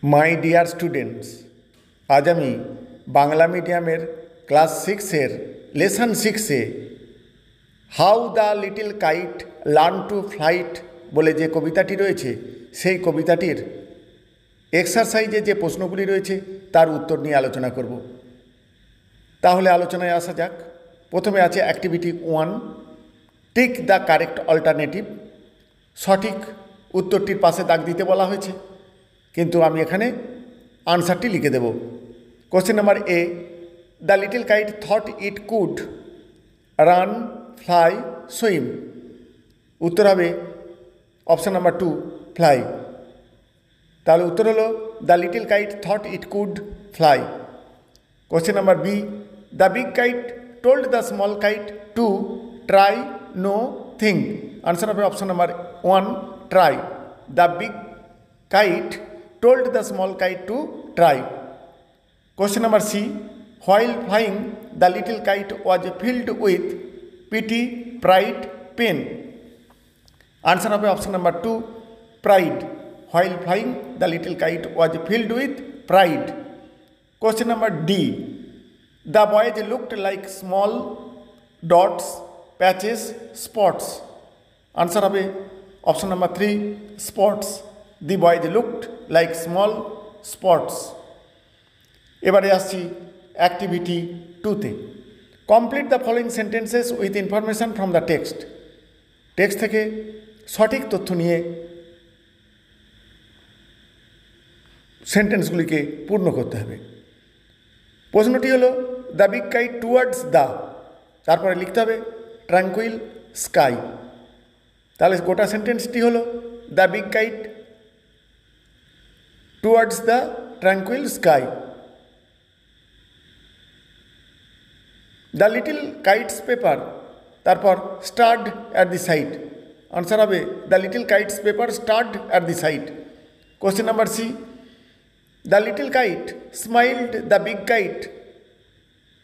My dear students, আজ আমি বাংলা মিডিয়ামের ক্লাস 6-এর লেসন 6-এ how the little kite learn to flight বলে যে কবিতাটি রয়েছে, সেই কবিতাটির এক্সারসাইজে যে প্রশ্নগুলি রয়েছে তার উত্তর নিয়ে আলোচনা করব। তাহলে আলোচনায় আসা যাক। প্রথমে আছে activity 1, tick the correct alternative. সঠিক উত্তরটির পাশে দাগ দিতে বলা হয়েছে, কিন্তু আমি এখানে আনসারটি লিখে দেব। Question number A, the little kite thought it could run, fly, swim. উত্তর হবে অপশান নাম্বার 2, ফ্লাই। তাহলে উত্তর হলো the little kite thought it could fly. Question number B, the big kite told the small kite to try nothing. Answer হবে option number 1, try. The big kite told the small kite to try. Question number C, while flying the little kite was filled with pity, pride, pain. Answer of option number 2, pride. While flying the little kite was filled with pride. Question number D, the boys looked like small dots, patches, spots. Answer of option number 3, spots. The boys looked like small spots. এবারে আসছি activity 2-তে। Complete the following sentences with information from the text. Text থেকে সঠিক তথ্য নিয়ে সেন্টেন্সগুলিকে পূর্ণ করতে হবে। প্রশ্নটি হলো the big kite towards the, তারপরে লিখতে হবে ট্র্যাঙ্কুইল স্কাই। তাহলে গোটা সেন্টেন্সটি হলো the big kite towards the tranquil sky. The little kite's paper, তারপর starred at the side. Answer হবে the little kite's paper starred at the side. Question number C, the little kite smiled the big kite.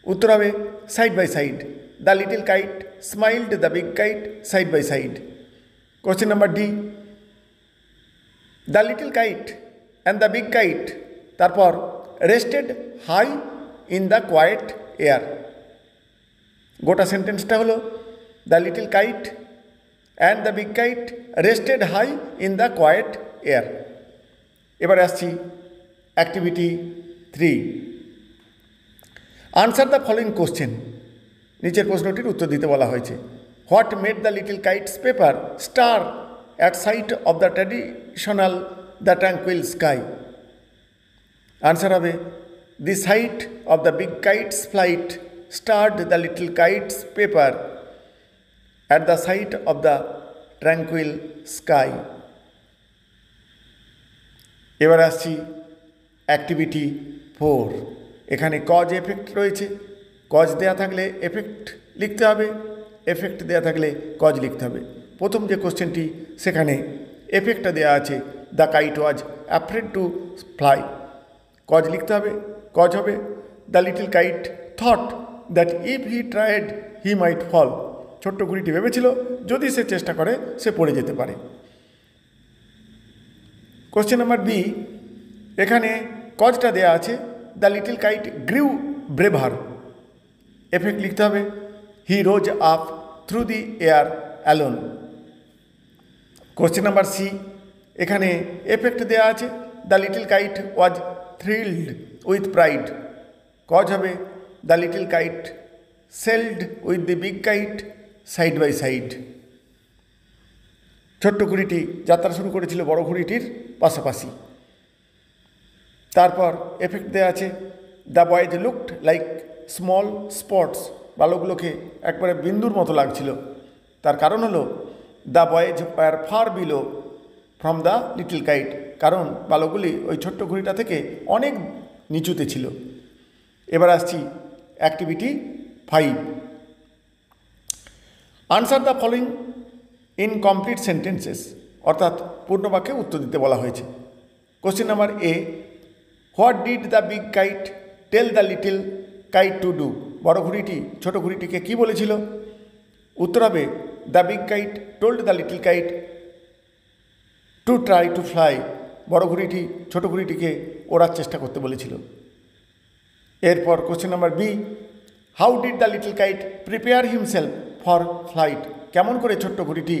উত্তর হবে side by side. The little kite smiled the big kite side by side. Question number D, the little kite and the big kite তারপর rested high in the quiet air. গোটা সেন্টেন্সটা হলো the little kite and the big kite rested high in the quiet air. এবারে আসছি activity 3, answer the following question. নিচের প্রশ্নটির উত্তর দিতে বলা হয়েছে। What made the little kites paper stare at sight of the traditional the tranquil sky. Answer হবে the sight of the big kite's flight starred the little kite's paper at the sight of the tranquil sky. এবার আসছি activity 4। এখানে cause effect রয়েছে। Cause দেয়া থাকলে effect লিখতে হবে, effect দেয়া থাকলে কজ লিখতে হবে। প্রথম যে কোশ্চেনটি সেখানে এফেক্টটা দেওয়া আছে the kite was afraid to fly. Cause লিখতে হবে, কজ হবে the little kite thought that if he tried he might fall. ছোট্ট ঘুড়িটি ভেবেছিল যদি সে চেষ্টা করে সে পড়ে যেতে পারে। কোশ্চেন নাম্বার বি, এখানে কজটা দেয়া আছে the little kite grew braver. Effect লিখতে হবে he rose up through the air alone. Question number C, এখানে এফেক্ট দেওয়া আছে the little kite was thrilled with pride. Cause হবে the little kite sailed with the big kite side by side. ছোট্ট ঘুড়িটি যাত্রা শুরু করেছিল বড় ঘুড়িটির পাশাপাশি। তারপর এফেক্ট দেওয়া আছে the boys looked like small spots. বালকগুলোকে একবারে বিন্দুর মতো লাগছিল। তার কারণ হলো the boys were far below from the little kite, কারণ বালকগুলি ওই ছোট্ট ঘুড়িটা থেকে অনেক নিচুতে ছিল। এবার আসছি activity 5, answer the following in complete sentences, অর্থাৎ পূর্ণবাক্যে উত্তর দিতে বলা হয়েছে। Question number A, what did the big kite tell the little kite to do. বড় ঘুড়িটি ছোট ঘুড়িটিকে কি বলেছিল? উত্তর হবে the big kite told the little kite to try to fly. বড় ঘুড়িটি ছোট ঘুড়িটিকে ওড়ার চেষ্টা করতে বলেছিল। এরপর question number B, how did the little kite prepare himself for flight? কেমন করে ছোট্ট ঘুড়িটি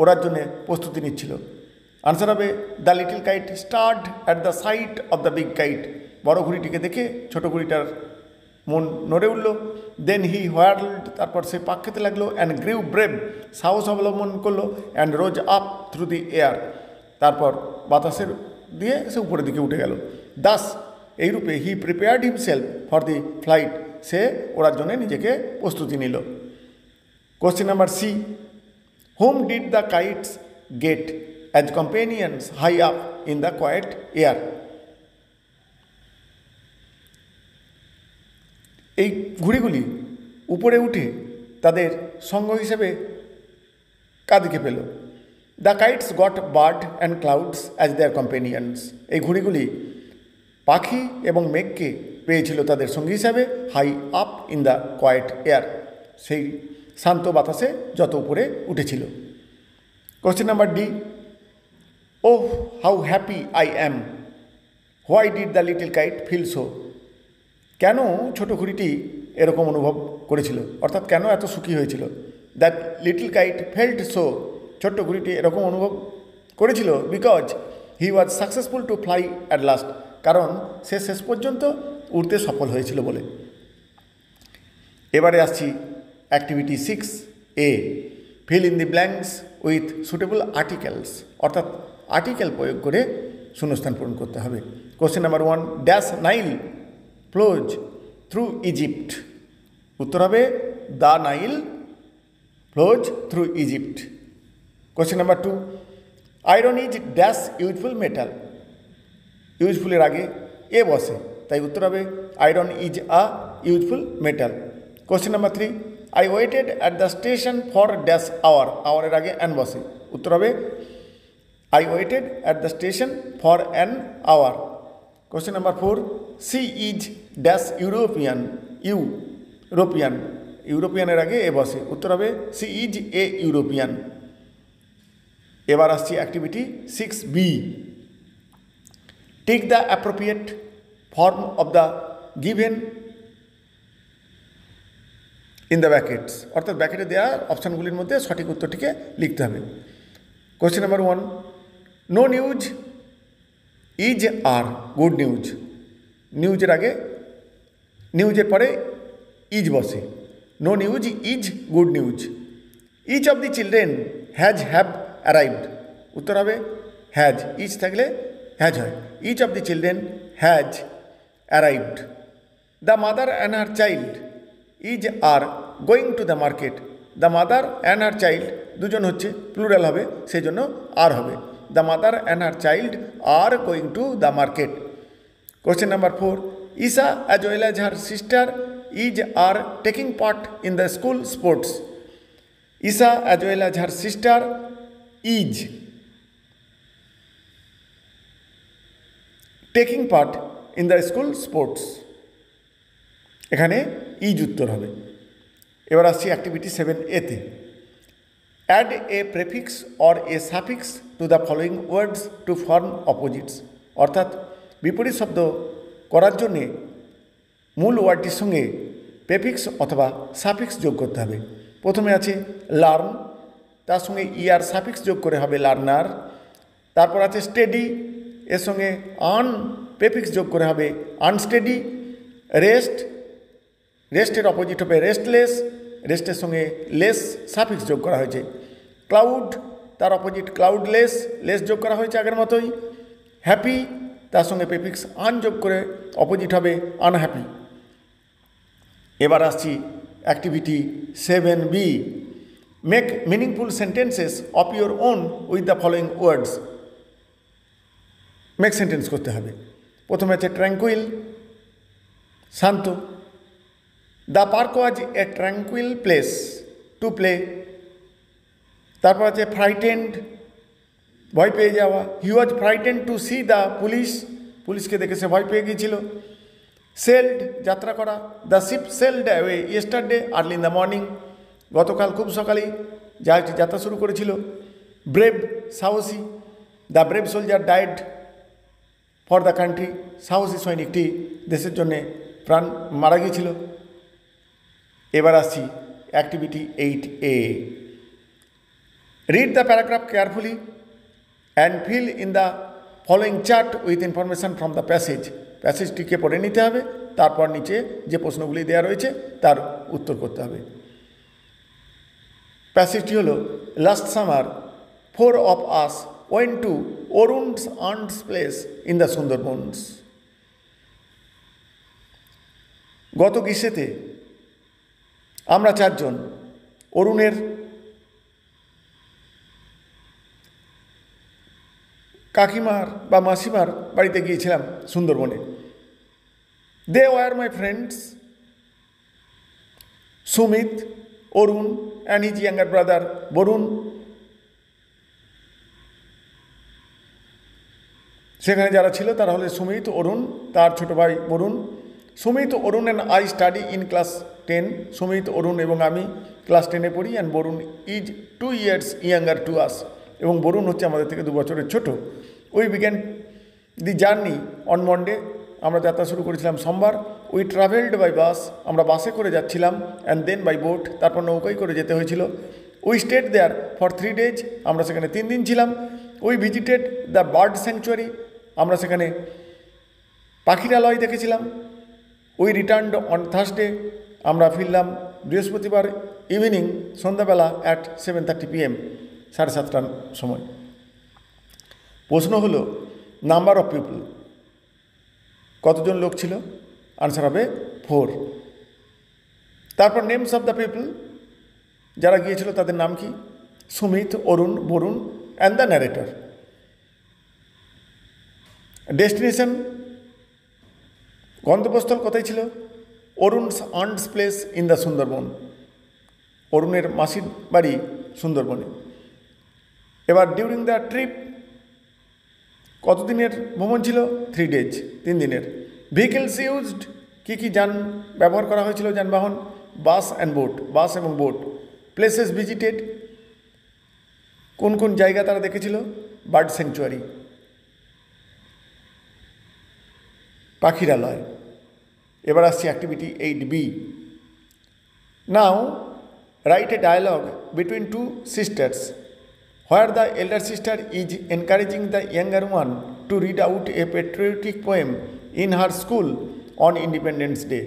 ওড়ার জন্য প্রস্তুতি নিচ্ছিল? আনসার হবে the little kite stared at the sight of the big kite. বড় ঘুড়িটিকে দেখে ছোট ঘুড়িটার মন নড়ে উঠল। দেন হি হোয়ার্লড, তারপর সে পাক খেতে লাগলো। অ্যান্ড গ্রিউ ব্রেভ, সাহস অবলম্বন করলো। And rose up through the air, তারপর বাতাসের দিয়ে সে উপরের দিকে উঠে গেল। দাস, এইরূপে he prepared himself for the flight, সে ওড়ার জন্য নিজেকে প্রস্তুতি নিল। Question number C, whom did the kites get as companions high up in the quiet air? এই ঘুড়িগুলি উপরে উঠে তাদের সঙ্গ হিসেবে কাদেরকে পেল? The kites got bird and clouds as their companions. এই ঘুড়িগুলি পাখি এবং মেঘকে পেয়েছিল তাদের সঙ্গী হিসাবে high up in the quiet air, সেই শান্ত বাতাসে যত উপরে উঠেছিল। Question number D, oh how happy I am why did the little kite feel so? কেন ছোট ঘুড়িটি এরকম অনুভব করেছিল, অর্থাৎ কেন এত সুখী হয়েছিল? That little kite felt so, ছোট্ট ঘুড়িটি এরকম অনুভব করেছিল because he was successful to fly at last, কারণ সে শেষ পর্যন্ত উড়তে সফল হয়েছিল বলে। এবারে আসছি activity 6A, fill in the blanks with suitable articles, অর্থাৎ আর্টিকেল প্রয়োগ করে শূন্যস্থান পূরণ করতে হবে। Question number 1, dash Nile flows through Egypt? উত্তর হবে the Nile flows through Egypt. Question number 2, iron is dash useful metal? ইউজফুলের আগে এ বসে, তাই উত্তর হবে iron is a useful metal. Question number 3, I waited at the station for dash hour? আওয়ারের আগে অ্যান বসে, উত্তর হবে I waited at the station for an hour. Question number 4, she is dash European? European, ইউরোপিয়ানের আগে a বসে, উত্তর হবে সি ইজ এ ইউরোপিয়ান। এবার আসছি activity 6B, tick the appropriate form of the given in the brackets, অর্থাৎ ব্র্যাকেটে দেওয়া অপশানগুলির মধ্যে সঠিক উত্তরটিকে লিখতে হবে। Question number 1, no news is or good news? নিউজের আগে, নিউজের পরে ইজ বসে, no news is good news. Each of the children has have arrived? উত্তর হবে হ্যাজ, ইচ থাকলে হ্যাজ হয়। Each of the children has arrived. The mother and her child is are going to the market? The mother and her child দুজন হচ্ছে, plural হবে, সেই জন্য আর হবে। The mother and her child are going to the market. Question number 4, Isa as well as her sister is are taking part in the school sports? Isa as well as her sister is taking part in the school sports, এখানে is উত্তর হবে। এবার আসছি activity 7A-তে, add a prefix or a suffix to the following words to form opposites, অর্থাৎ বিপরীত শব্দ করার জন্যে মূল ওয়ার্ডটির সঙ্গে প্রেফিক্স অথবা সাফিক্স যোগ করতে হবে। প্রথমে আছে লার্ন, তার সঙ্গে ইয়ার সাফিক্স যোগ করে হবে লার্নার। তারপর আছে স্টেডি, এর সঙ্গে আন প্রেফিক্স যোগ করে হবে আনস্টেডি। রেস্ট, রেস্টের অপোজিট হবে রেস্টলেস, রেস্টের সঙ্গে লেস সাফিক্স যোগ করা হয়েছে। ক্লাউড, তার অপোজিট ক্লাউডলেস, লেস যোগ করা হয়েছে আগের মতোই। হ্যাপি, তার সঙ্গে প্রেফিক্স আন যোগ করে অপোজিট হবে আনহ্যাপি। এবার আসছি activity 7B, make meaningful sentences of your own with the following words. Make sentence করতে হবে। প্রথমে আছে ট্র্যাঙ্কুইল, শান্ত। The park was a tranquil place to play. তারপর আছে ফ্রাইটেন্ড, ভয় পেয়ে যাওয়া। He was frightened to see the police, পুলিশকে দেখে সে ভয় পেয়ে গিয়েছিল। সেলড, যাত্রা করা। The ship sailed away yesterday early in the morning, গতকাল খুব সকালেই জাহাজটি যাত্রা শুরু করেছিল। ব্রেভ, সাহসী। The brave soldier died for the country, সাহসী সৈনিক একটি দেশের জন্যে প্রাণ মারা গিয়েছিল। এবার আসছি activity 8A। Read the paragraph carefully and fill in the following chart with information from the passage. প্যাসেজটিকে পড়ে নিতে হবে, তারপর নিচে যে প্রশ্নগুলি দেওয়া রয়েছে তার উত্তর করতে হবে। প্যাসেজটি হলো, last summer 4 of us went to অরুণ's aunt's place in the Sundarbans. গত গ্রীষ্মেতে আমরা 4 জন অরুণের কাকিমার বা মাসিমার বাড়িতে গিয়েছিলাম সুন্দরবনে। They were my friends Sumit, Arun and his younger brother Barun. সেখানে যারা ছিল তারা হলো সুমিত, অরুণ, তার ছোটো ভাই Barun. Sumit, Arun and I study in class 10। Sumit, Arun এবং আমি ক্লাস 10-এ পড়ি। And Barun is 2 years younger to us, এবং বরুণ হচ্ছে আমাদের থেকে 2 বছরের ছোটো। We began the journey on Monday. আমরা যাত্রা শুরু করেছিলাম সোমবার। উই ট্রাভেলড বাই বাস, আমরা বাসে করে যাচ্ছিলাম। অ্যান্ড দেন বাই বোট, তারপর নৌকায় করে যেতে হয়েছিল। We stayed there for 3 days, আমরা সেখানে 3 দিন ছিলাম। We visited the bird sanctuary, আমরা সেখানে পাখিরালয় দেখেছিলাম। উই রিটার্নড অন থার্সডে, আমরা ফিরলাম বৃহস্পতিবার ইভিনিং, সন্ধ্যাবেলা অ্যাট 7:30 PM, 7:30টার সময়। প্রশ্ন হলো নাম্বার অফ পিপল, কতজন লোক ছিল? আনসার হবে 4। তারপর নেমস অফ দ্য পিপল, যারা গিয়েছিল তাদের নাম কি? Sumit, Arun, Barun and the narrator. Destination, গন্তব্যস্থল কোথায় ছিল? Arun's aunt's place in the Sundarban, অরুণের মাসির বাড়ি সুন্দরবনে। এবার ডিউরিং দ্য ট্রিপ, কতদিনের ভ্রমণ ছিল? 3 days, 3 দিনের। ভেহিকেলস ইউজড, কী কী যান ব্যবহার করা হয়েছিল? যানবাহন, বাস অ্যান্ড বোট, বাস এবং বোট। প্লেসেস ভিজিটেড, কোন কোন জায়গা তারা দেখেছিল? বার্ড স্যাংচুয়ারি, পাখিরালয়। এবার আসছি activity 8B। Now write a dialogue between 2 sisters where the elder sister is encouraging the younger one to read out a patriotic poem in her school on Independence Day.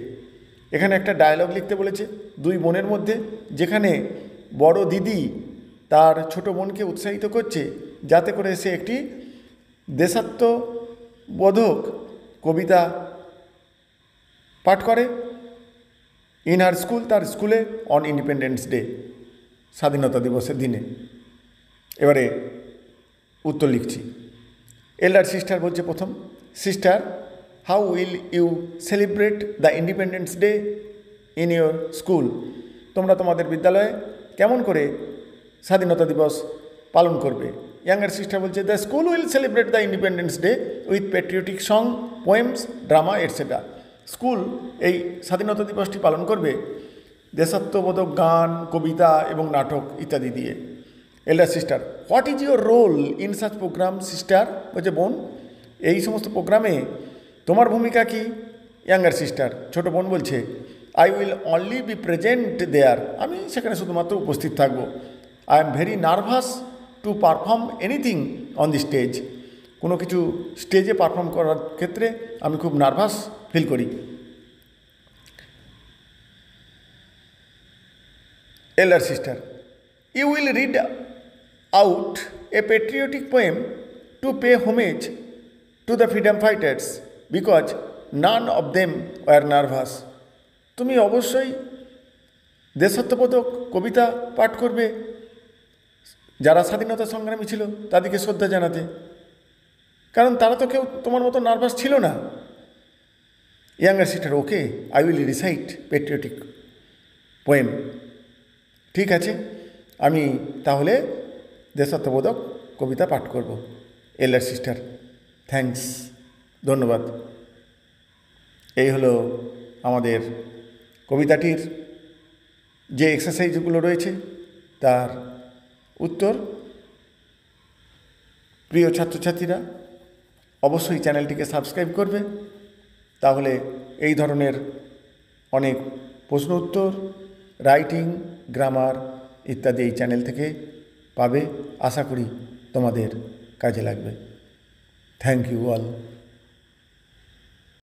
এখানে একটা dialogue লিখতে বলেছে 2 বোনের মধ্যে, যেখানে বড় দিদি তার ছোট বোনকে উৎসাহিত করছে যাতে করে সে একটি দেশাত্মবোধক কবিতা পাঠ করে ইন হার স্কুল, তার স্কুলে, অন ইন্ডিপেন্ডেন্স ডে, স্বাধীনতা দিবসের দিনে। এবারে উত্তর লিখছি। এল্ডার সিস্টার বলছে প্রথম, sister how will you celebrate the independence day in your school? তোমরা তোমাদের বিদ্যালয়ে কেমন করে স্বাধীনতা দিবস পালন করবে? ইয়াঙ্গার সিস্টার বলছে, the school will celebrate the independence day with patriotic song, poems, drama etcetera. School এই স্বাধীনতা দিবসটি পালন করবে দেশাত্মবোধক গান, কবিতা এবং নাটক ইত্যাদি দিয়ে। Elder sister, what is your role in such programme? Sister বলছে, বোন এই সমস্ত প্রোগ্রামে তোমার ভূমিকা কি? ইয়াঙ্গার সিস্টার, ছোট বোন বলছে, I will only be present there, আমি সেখানে শুধুমাত্র উপস্থিত থাকব। I am very nervous to perform anything on the stage, কোনো কিছু স্টেজে পারফর্ম করার ক্ষেত্রে আমি খুব নার্ভাস ফিল করি। Elder sister, you will read out a patriotic poem to pay homage to the freedom fighters because none of them were nervous. তুমি অবশ্যই দেশাত্মবোধক কবিতা পাঠ করবে যারা স্বাধীনতা সংগ্রামী ছিল তাদেরকে শ্রদ্ধা জানাতে, কারণ তারা তো কেউ তোমার মতো নার্ভাস ছিল না। Younger sister, okay, I will recite patriotic poem. ঠিক আছে, আমি তাহলে দেশাত্মবোধক কবিতা পাঠ করব। এল্ডার সিস্টার, থ্যাঙ্কস, ধন্যবাদ। এই হলো আমাদের কবিতাটির যে এক্সারসাইজগুলো রয়েছে তার উত্তর। প্রিয় ছাত্রছাত্রীরা, অবশ্যই চ্যানেলটিকে সাবস্ক্রাইব করবে, তাহলে এই ধরনের অনেক প্রশ্ন উত্তর, রাইটিং, গ্রামার ইত্যাদি এই চ্যানেল থেকে পাবে। আশা করি তোমাদের কাজে লাগবে। Thank you all.